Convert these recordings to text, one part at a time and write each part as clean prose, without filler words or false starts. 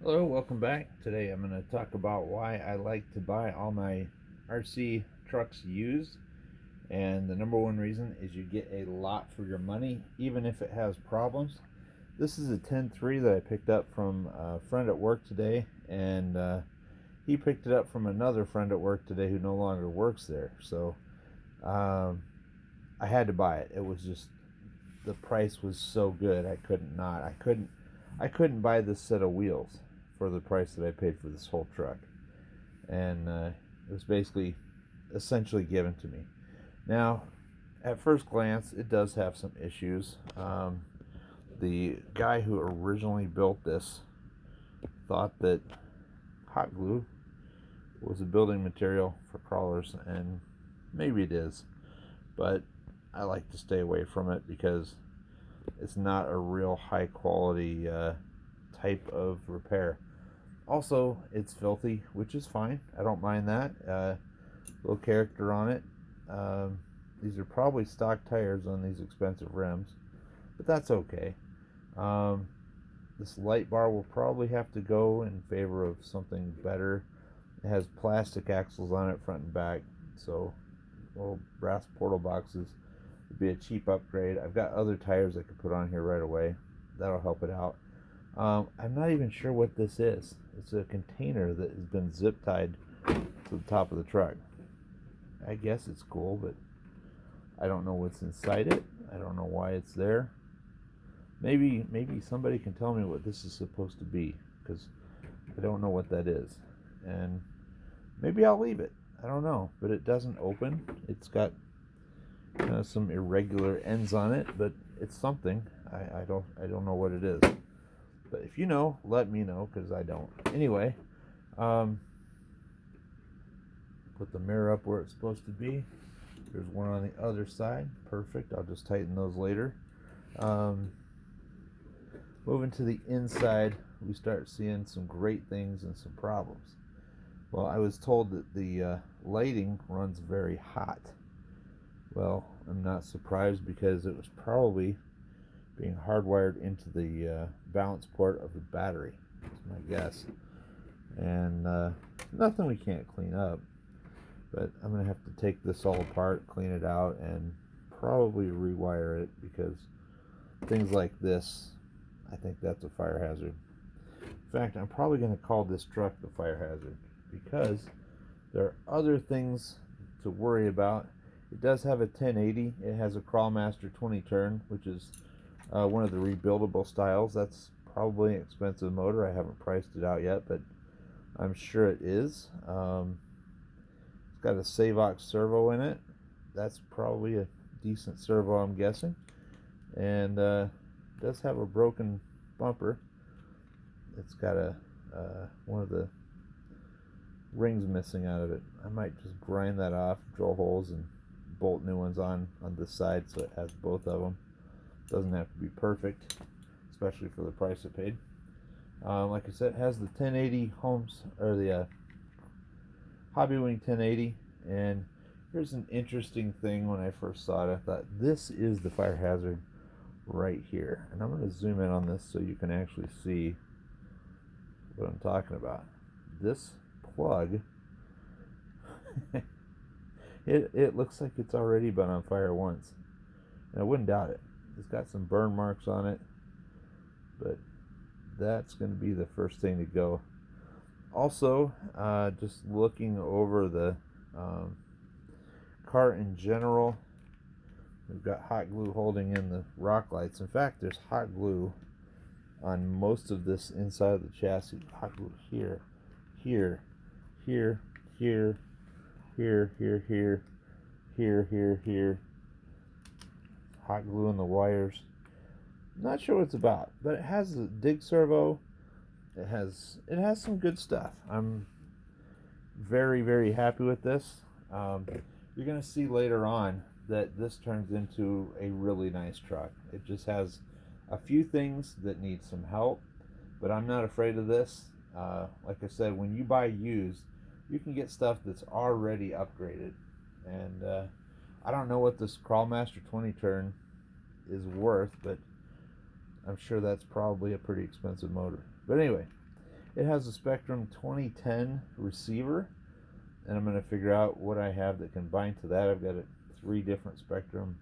Hello, welcome back. Today I'm going to talk about why I like to buy all my RC trucks used. And the number one reason is you get a lot for your money, even if it has problems. This is a 10.3 that I picked up from a friend at work today, and he picked it up from another friend at work today who no longer works there. So um, I had to buy it. It was just the price was so good. I couldn't not. I couldn't buy this set of wheels for the price that I paid for this whole truck, and it was basically essentially given to me. Now, at first glance, it does have some issues. The guy who originally built this thought that hot glue was a building material for crawlers, and maybe it is, but I like to stay away from it because it's not a real high quality type of repair. Also, it's filthy, which is fine. I don't mind that. Little character on it. These are probably stock tires on these expensive rims, but that's okay. Um, this light bar will probably have to go in favor of something better. It has plastic axles on it, front and back, so little brass portal boxes would be a cheap upgrade. I've got other tires I could put on here right away. That'll help it out. I'm not even sure what this is. It's a container that has been zip tied to the top of the truck. I guess it's cool, but I don't know what's inside it. I don't know why it's there. Maybe somebody can tell me what this is supposed to be, because I don't know what that is. And maybe I'll leave it. I don't know, but it doesn't open. It's got some irregular ends on it, but it's something. I don't know what it is. But if you know, let me know, because I don't. Anyway, um, put the mirror up where it's supposed to be. There's one on the other side. Perfect. I'll just tighten those later. Um, moving to the inside, we start seeing some great things and some problems. Well, I was told that the lighting runs very hot. Well, I'm not surprised because it was probably being hardwired into the balance port of the battery. That's my guess. And nothing we can't clean up, but I'm gonna have to take this all apart, clean it out, and probably rewire it, because things like this, I think that's a fire hazard. In fact, I'm probably gonna call this truck the fire hazard, because there are other things to worry about. It does have a 1080. It has a Crawlmaster 20 turn, which is one of the rebuildable styles. That's probably an expensive motor. I haven't priced it out yet, but I'm sure it is. It's got a Savox servo in it. That's probably a decent servo, I'm guessing. And it does have a broken bumper. It's got one of the rings missing out of it. I might just grind that off, drill holes, and bolt new ones on this side so it has both of them. Doesn't have to be perfect, especially for the price I paid. Like I said, it has the 1080 Homes, or the Hobbywing 1080. And here's an interesting thing. When I first saw it, I thought, this is the fire hazard right here. And I'm going to zoom in on this so you can actually see what I'm talking about. This plug, it looks like it's already been on fire once. And I wouldn't doubt it. It's got some burn marks on it, but that's going to be the first thing to go. Also, just looking over the car in general, we've got hot glue holding in the rock lights. In fact, there's hot glue on most of this inside of the chassis. Hot glue here, here, here, here, here, here, here, here, here, here. Hot glue in the wires. Not sure what it's about, but it has a dig servo. It has some good stuff. I'm very, very happy with this. You're gonna see later on that this turns into a really nice truck. It just has a few things that need some help, but I'm not afraid of this. Like I said, when you buy used, you can get stuff that's already upgraded. And I don't know what this Crawlmaster 20 turn is worth, but I'm sure that's probably a pretty expensive motor. But anyway, It has a Spectrum 2010 receiver, and I'm going to figure out what I have that can bind to that. I've got 3 different Spectrum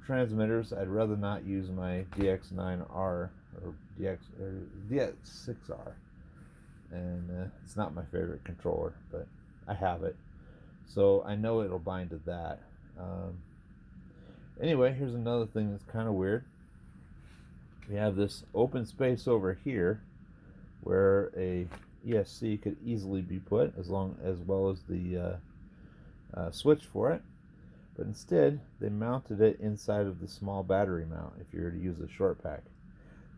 transmitters. I'd rather not use my DX9R or DX6R, and it's not my favorite controller, but I have it, so I know it'll bind to that. Anyway, here's another thing that's kind of weird. We have this open space over here where a ESC could easily be put, as well as the switch for it. But instead, they mounted it inside of the small battery mount if you were to use a short pack.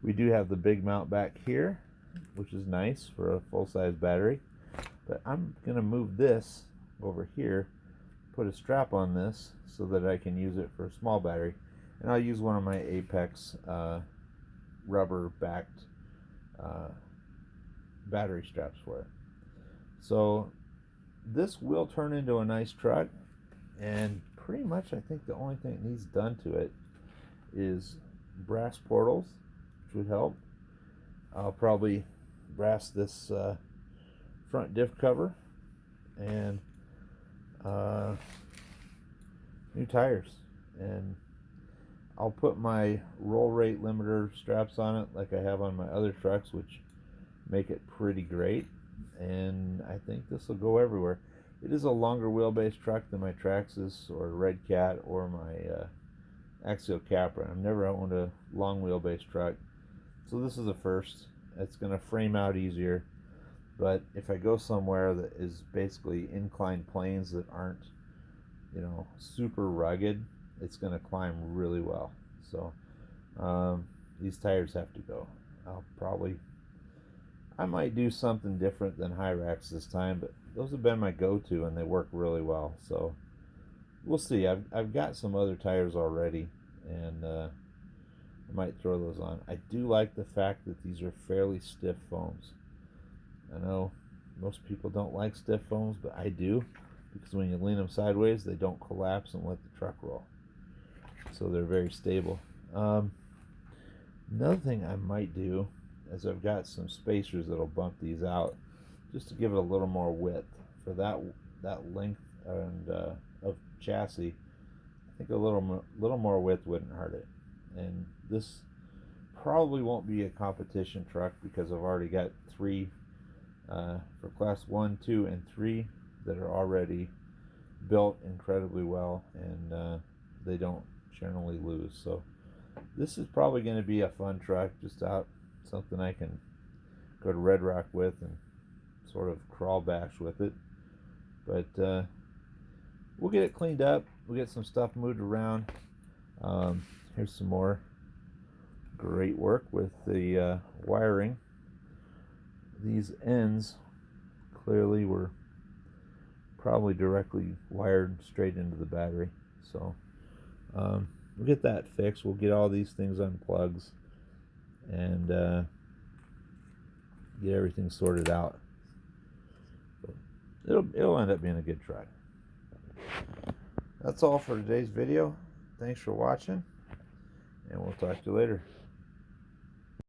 We do have the big mount back here, which is nice for a full-size battery. But I'm going to move this over here, put a strap on this so that I can use it for a small battery. And I'll use one of my Apex rubber-backed battery straps for it. So this will turn into a nice truck, and pretty much I think the only thing that needs done to it is brass portals, which would help. I'll probably brass this front diff cover and new tires, and I'll put my roll rate limiter straps on it like I have on my other trucks, which make it pretty great, and I think this will go everywhere. It is a longer wheelbase truck than my Traxxas or Red Cat or my Axial Capra. I've never owned a long wheelbase truck, so this is a first. It's going to frame out easier, but if I go somewhere that is basically inclined planes that aren't, super rugged, it's going to climb really well. So these tires have to go. I might do something different than Hyrax this time, but those have been my go-to and they work really well. So we'll see. I've got some other tires already, and I might throw those on. I do like the fact that these are fairly stiff foams. I know most people don't like stiff foams, but I do, because when you lean them sideways, they don't collapse and let the truck roll. So they're very stable. Another thing I might do is I've got some spacers that'll bump these out just to give it a little more width for that length and of chassis. I think a little more width wouldn't hurt it. And this probably won't be a competition truck because I've already got 3 for class 1, 2, and 3 that are already built incredibly well, and they don't generally lose. So this is probably going to be a fun truck, just out something I can go to Red Rock with and sort of crawl bash with it. But we'll get it cleaned up. We'll get some stuff moved around. Here's some more great work with the wiring. These ends clearly were probably directly wired straight into the battery. So we'll get that fixed. We'll get all these things on plugs and get everything sorted out. But it'll end up being a good truck. That's all for today's video. Thanks for watching, and we'll talk to you later.